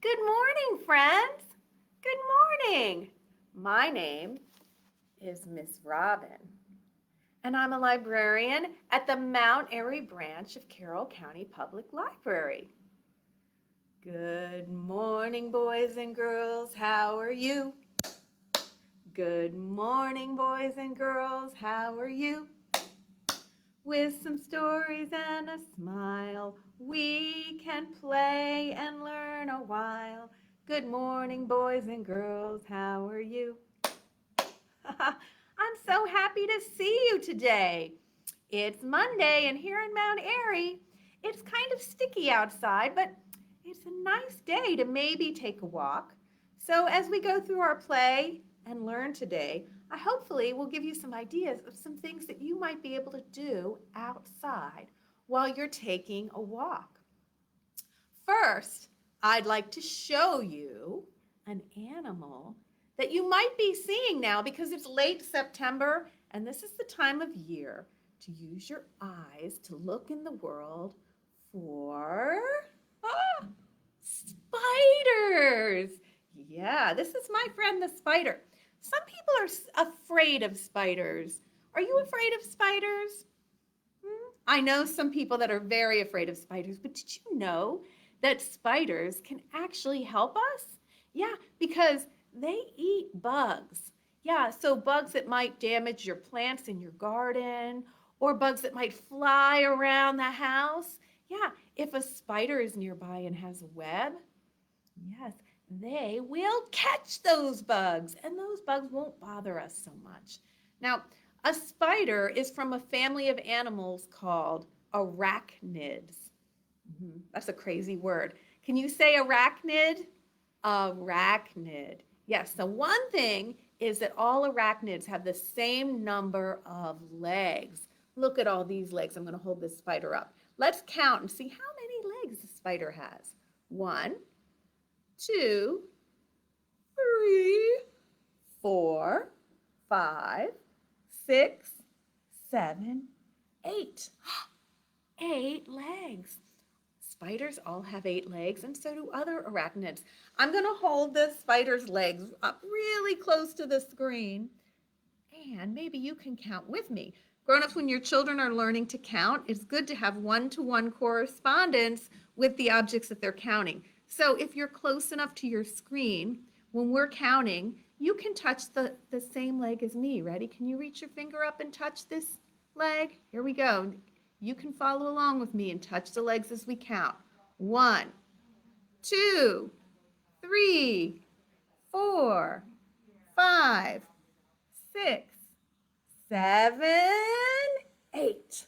Good morning, friends. Good morning. My name is Miss Robin, and I'm a librarian at the Mount Airy branch of Carroll County Public Library. Good morning, boys and girls. How are you? Good morning, boys and girls. How are you? With some stories and a smile, we can play and learn a while. Good morning, boys and girls. How are you? I'm so happy to see you today. It's Monday, and here in Mount Airy, it's kind of sticky outside, but it's a nice day to maybe take a walk. So, as we go through our play and learn today, I hopefully will give you some ideas of some things that you might be able to do outside while you're taking a walk. First, I'd like to show you an animal that you might be seeing now because it's late September and this is the time of year to use your eyes to look in the world for spiders. Yeah, this is my friend the spider. Some people are afraid of spiders. Are you afraid of spiders? I know some people that are very afraid of spiders, but did you know that spiders can actually help us? Yeah, because they eat bugs. Yeah, so bugs that might damage your plants in your garden or bugs that might fly around the house. Yeah, if a spider is nearby and has a web, yes, they will catch those bugs and those bugs won't bother us so much. Now, a spider is from a family of animals called arachnids. That's a crazy word. Can you say arachnid? Arachnid. Yes, so one thing is that all arachnids have the same number of legs. Look at all these legs. I'm going to hold this spider up. Let's count and see how many legs the spider has. 1, 2, 3, 4, 5, 6, 7, 8. 8 legs. Spiders all have 8 legs, and so do other arachnids. I'm going to hold this spider's legs up really close to the screen, and maybe you can count with me. Grown-ups, when your children are learning to count, it's good to have one-to-one correspondence with the objects that they're counting. So if you're close enough to your screen, when we're counting, you can touch the same leg as me. Ready? Can you reach your finger up and touch this leg? Here we go. You can follow along with me and touch the legs as we count. 1, 2, 3, 4, 5, 6, 7, 8. 8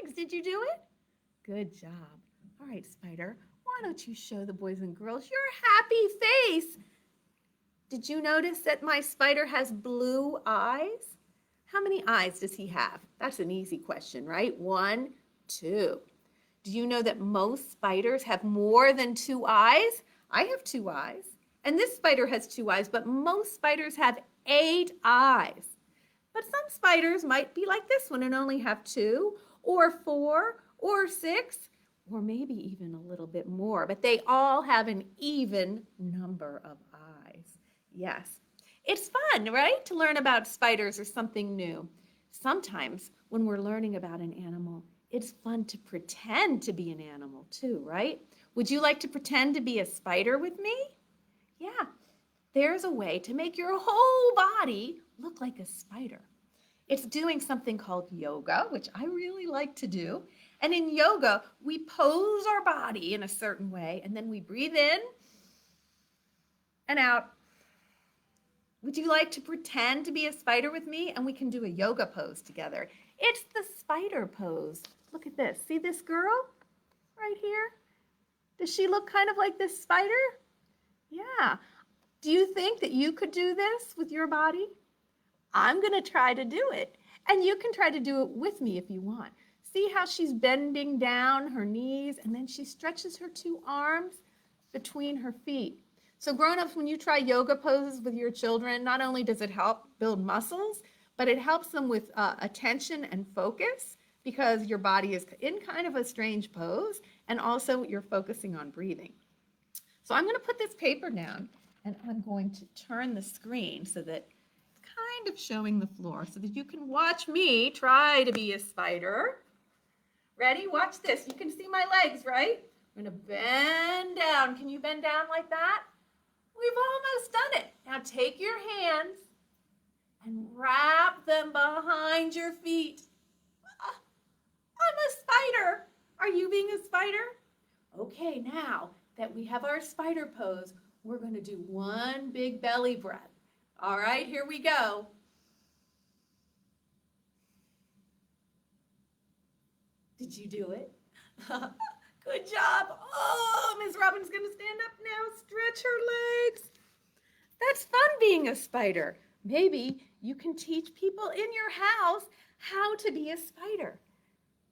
legs. Did you do it? Good job. All right, Spider, why don't you show the boys and girls your happy face? Did you notice that my spider has blue eyes? How many eyes does he have? That's an easy question, right? 1, 2. Do you know that most spiders have more than 2 eyes? I have 2 eyes. And this spider has 2 eyes, but most spiders have 8 eyes. But some spiders might be like this one and only have 2 or 4 or 6 or maybe even a little bit more. But they all have an even number of eyes. Yes. It's fun, right, to learn about spiders or something new. Sometimes when we're learning about an animal, it's fun to pretend to be an animal too, right? Would you like to pretend to be a spider with me? Yeah, there's a way to make your whole body look like a spider. It's doing something called yoga, which I really like to do. And in yoga, we pose our body in a certain way, and then we breathe in and out. Would you like to pretend to be a spider with me? And we can do a yoga pose together. It's the spider pose. Look at this. See this girl right here? Does she look kind of like this spider? Yeah. Do you think that you could do this with your body? I'm going to try to do it. And you can try to do it with me if you want. See how she's bending down her knees and then she stretches her 2 arms between her feet. So grown-ups, when you try yoga poses with your children, not only does it help build muscles, but it helps them with attention and focus because your body is in kind of a strange pose and also you're focusing on breathing. So I'm going to put this paper down and I'm going to turn the screen so that it's kind of showing the floor so that you can watch me try to be a spider. Ready? Watch this. You can see my legs, right? I'm going to bend down. Can you bend down like that? We've almost done it. Now take your hands and wrap them behind your feet. I'm a spider. Are you being a spider? Okay, now that we have our spider pose, we're going to do one big belly breath. All right, here we go. Did you do it? Good job. Oh, Ms. Robin's going to stand up now. Stretch her legs. That's fun being a spider. Maybe you can teach people in your house how to be a spider.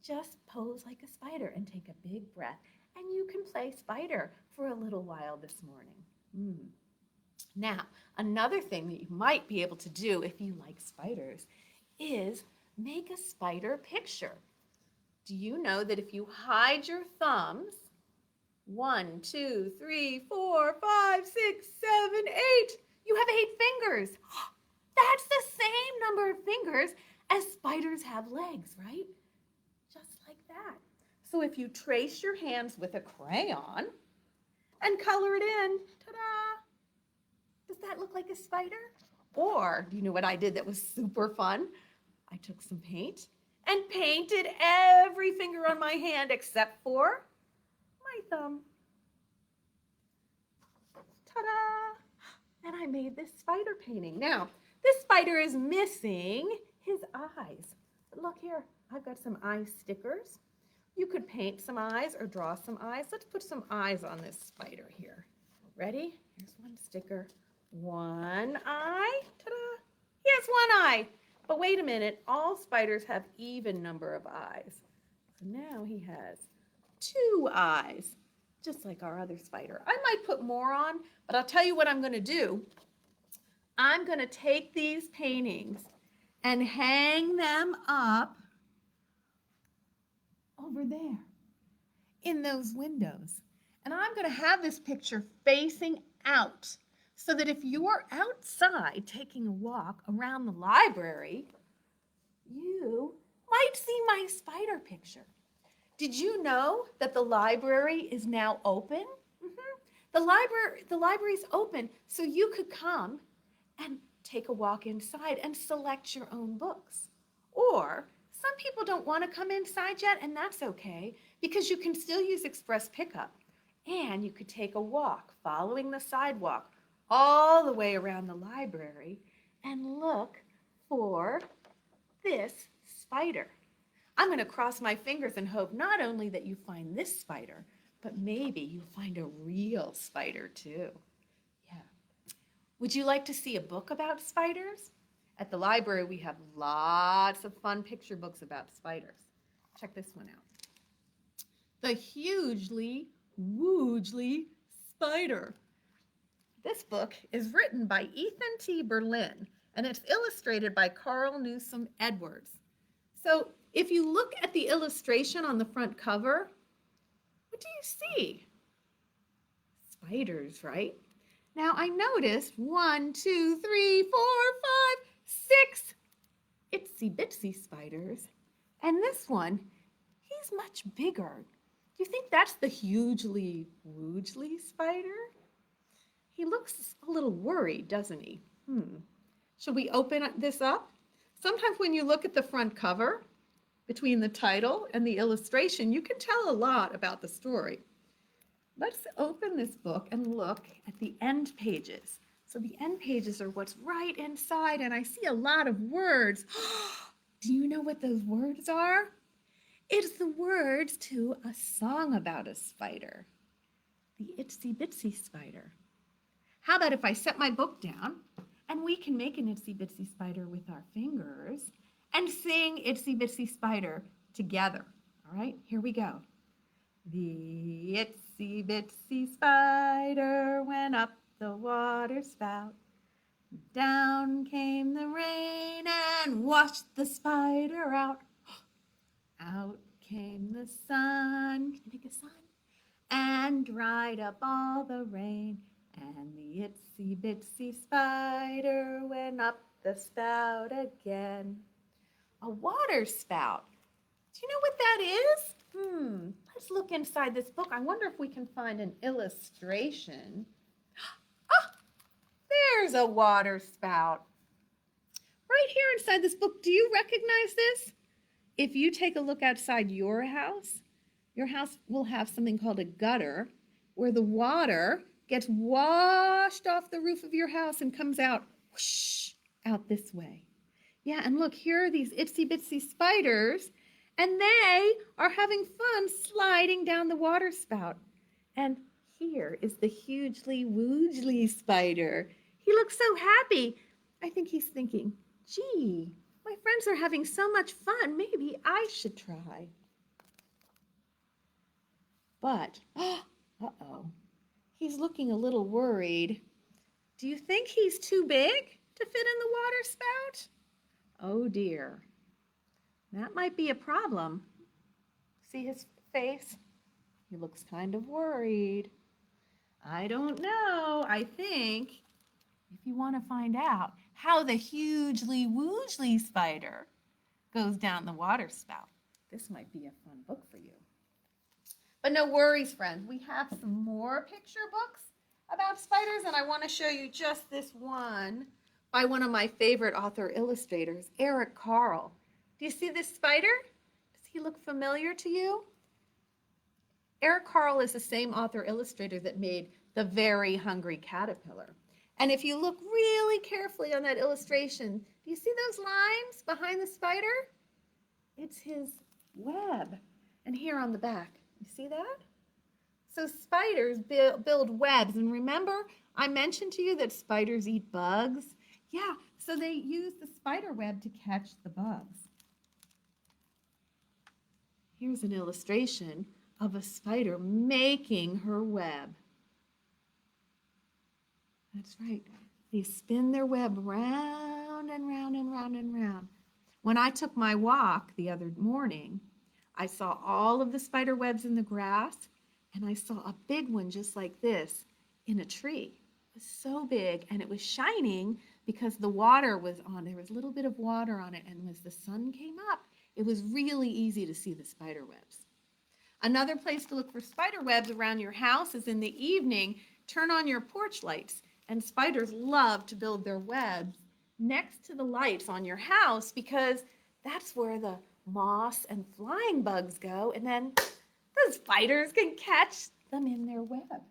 Just pose like a spider and take a big breath, and you can play spider for a little while this morning. Now, another thing that you might be able to do if you like spiders is make a spider picture. Do you know that if you hide your thumbs, 1, 2, 3, 4, 5, 6, 7, 8, you have 8 fingers. That's the same number of fingers as spiders have legs, right? Just like that. So if you trace your hands with a crayon and color it in, ta-da! Does that look like a spider? Or, do you know what I did that was super fun? I took some paint and painted every finger on my hand except for my thumb. Ta-da! And I made this spider painting. Now, this spider is missing his eyes. But look here, I've got some eye stickers. You could paint some eyes or draw some eyes. Let's put some eyes on this spider here. Ready? Here's one sticker. One eye. Ta-da! He has one eye. But wait a minute, all spiders have even number of eyes. So now he has 2 eyes, just like our other spider. I might put more on, but I'll tell you what I'm going to do. I'm going to take these paintings and hang them up over there in those windows. And I'm going to have this picture facing out so that if you're outside taking a walk around the library, you might see my spider picture. Did you know that the library is now open? The library's open so you could come and take a walk inside and select your own books. Or some people don't want to come inside yet, and that's okay because you can still use express pickup. And you could take a walk following the sidewalk all the way around the library and look for this spider. I'm going to cross my fingers and hope not only that you find this spider, but maybe you find a real spider too. Yeah. Would you like to see a book about spiders? At the library, we have lots of fun picture books about spiders. Check this one out. The Hugely Woogly Spider. This book is written by Ethan T. Berlin, and it's illustrated by Carl Newsom Edwards. So if you look at the illustration on the front cover, what do you see? Spiders, right? Now I noticed 1, 2, 3, 4, 5, 6 itsy bitsy spiders. And this one, he's much bigger. Do you think that's the Hugely Woogly spider? He looks a little worried, doesn't he? Should we open this up? Sometimes when you look at the front cover, between the title and the illustration, you can tell a lot about the story. Let's open this book and look at the end pages. So the end pages are what's right inside, and I see a lot of words. Do you know what those words are? It's the words to a song about a spider, the Itsy Bitsy Spider. How about if I set my book down and we can make an Itsy Bitsy Spider with our fingers and sing Itsy Bitsy Spider together. All right, here we go. The itsy bitsy spider went up the water spout. Down came the rain and washed the spider out. Out came the sun, can you make a sun? And dried up all the rain, and the itsy bitsy spider went up the spout again. A water spout. Do you know what that is? Let's look inside this book. I wonder if we can find an illustration. Ah, there's a water spout. Right here inside this book, do you recognize this? If you take a look outside your house will have something called a gutter where the water gets washed off the roof of your house and comes out, whoosh, out this way. Yeah, and look, here are these itsy bitsy spiders, and they are having fun sliding down the water spout. And here is the hugely woogly spider. He looks so happy. I think he's thinking, gee, my friends are having so much fun. Maybe I should try. But, uh-oh, he's looking a little worried. Do you think he's too big to fit in the water spout? Oh dear, that might be a problem. See his face? He looks kind of worried. I don't know. I think if you want to find out how the hugely woogly spider goes down the water spout, this might be a fun book for you. But no worries, friends. We have some more picture books about spiders, and I want to show you just this one by one of my favorite author illustrators, Eric Carle. Do you see this spider? Does he look familiar to you? Eric Carle is the same author illustrator that made The Very Hungry Caterpillar. And if you look really carefully on that illustration, do you see those lines behind the spider? It's his web. And here on the back, you see that? So spiders build webs. And remember, I mentioned to you that spiders eat bugs? Yeah, so they use the spider web to catch the bugs. Here's an illustration of a spider making her web. That's right. They spin their web round and round and round and round. When I took my walk the other morning, I saw all of the spider webs in the grass, and I saw a big one just like this in a tree. It was so big, and it was shining because the water was on. There was a little bit of water on it, and as the sun came up, it was really easy to see the spider webs. Another place to look for spider webs around your house is in the evening. Turn on your porch lights, and spiders love to build their webs next to the lights on your house because that's where the moths and flying bugs go, and then the spiders can catch them in their web.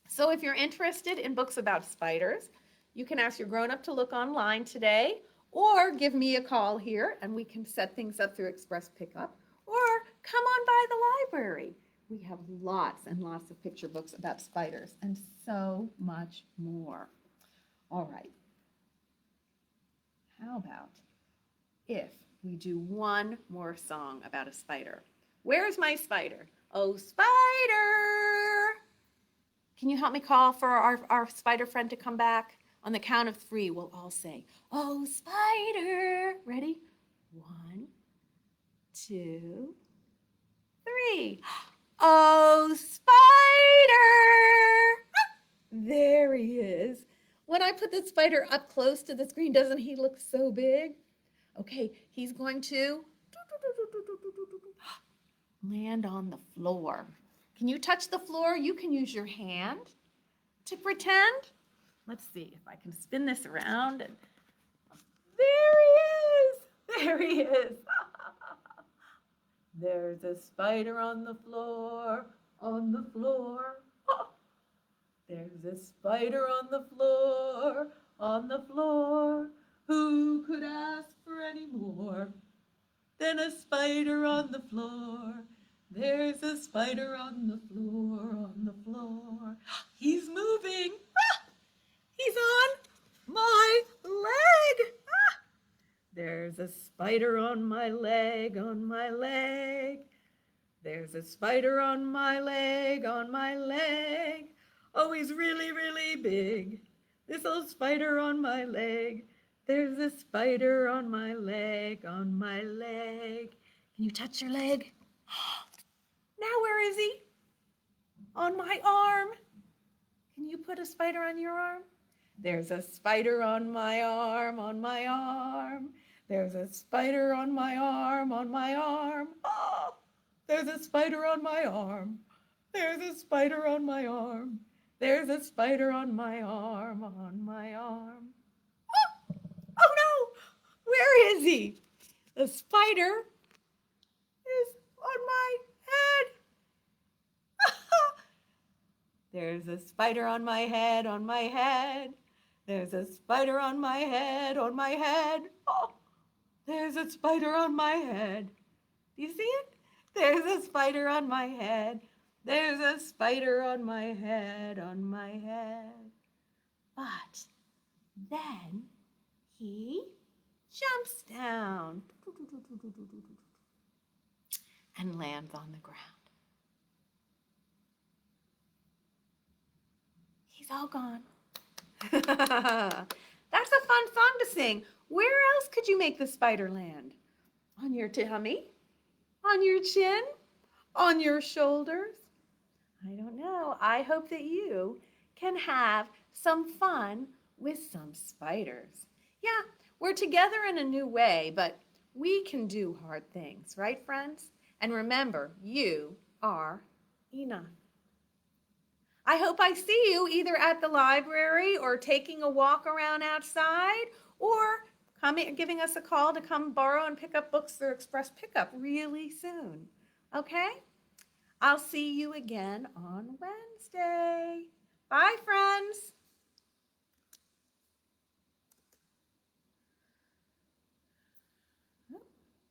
So if you're interested in books about spiders, you can ask your grown-up to look online today, or give me a call here and we can set things up through express pickup, or come on by the library. We have lots and lots of picture books about spiders and so much more. All right. How about if we do one more song about a spider? Where's my spider? Oh, spider! Can you help me call for our spider friend to come back? On the count of 3, we'll all say, oh, spider. Ready? 1, 2, 3. Oh, spider! There he is. When I put the spider up close to the screen, doesn't he look so big? Okay, he's going to land on the floor. Can you touch the floor? You can use your hand to pretend. Let's see if I can spin this around. And there he is. There he is. There's a spider on the floor, on the floor. There's a spider on the floor, on the floor. Who could ask for any more than a spider on the floor? There's a spider on the floor, on the floor. He's moving. He's on my leg. There's a spider on my leg, on my leg. There's a spider on my leg, on my leg. Oh, he's really, really big. This old spider on my leg. There's a spider on my leg, on my leg. Can you touch your leg? Now where is he? On my arm. Can you put a spider on your arm? There's a spider on my arm, on my arm. There's a spider on my arm, on my arm. Oh, there's a spider on my arm. There's a spider on my arm. There's a spider on my arm, on my arm. Oh, oh no! Where is he? The spider is on my head. There's a spider on my head, on my head. There's a spider on my head, on my head. Oh, there's a spider on my head. Do you see it? There's a spider on my head. There's a spider on my head, on my head. But then he jumps down and lands on the ground. He's all gone. That's a fun song to sing. Where else could you make the spider land? On your tummy? On your chin? On your shoulders? I don't know. I hope that you can have some fun with some spiders. Yeah, we're together in a new way, but we can do hard things, right, friends? And remember, you are enough. I hope I see you either at the library or taking a walk around outside or giving us a call to come borrow and pick up books through Express Pickup really soon. Okay? I'll see you again on Wednesday. Bye, friends.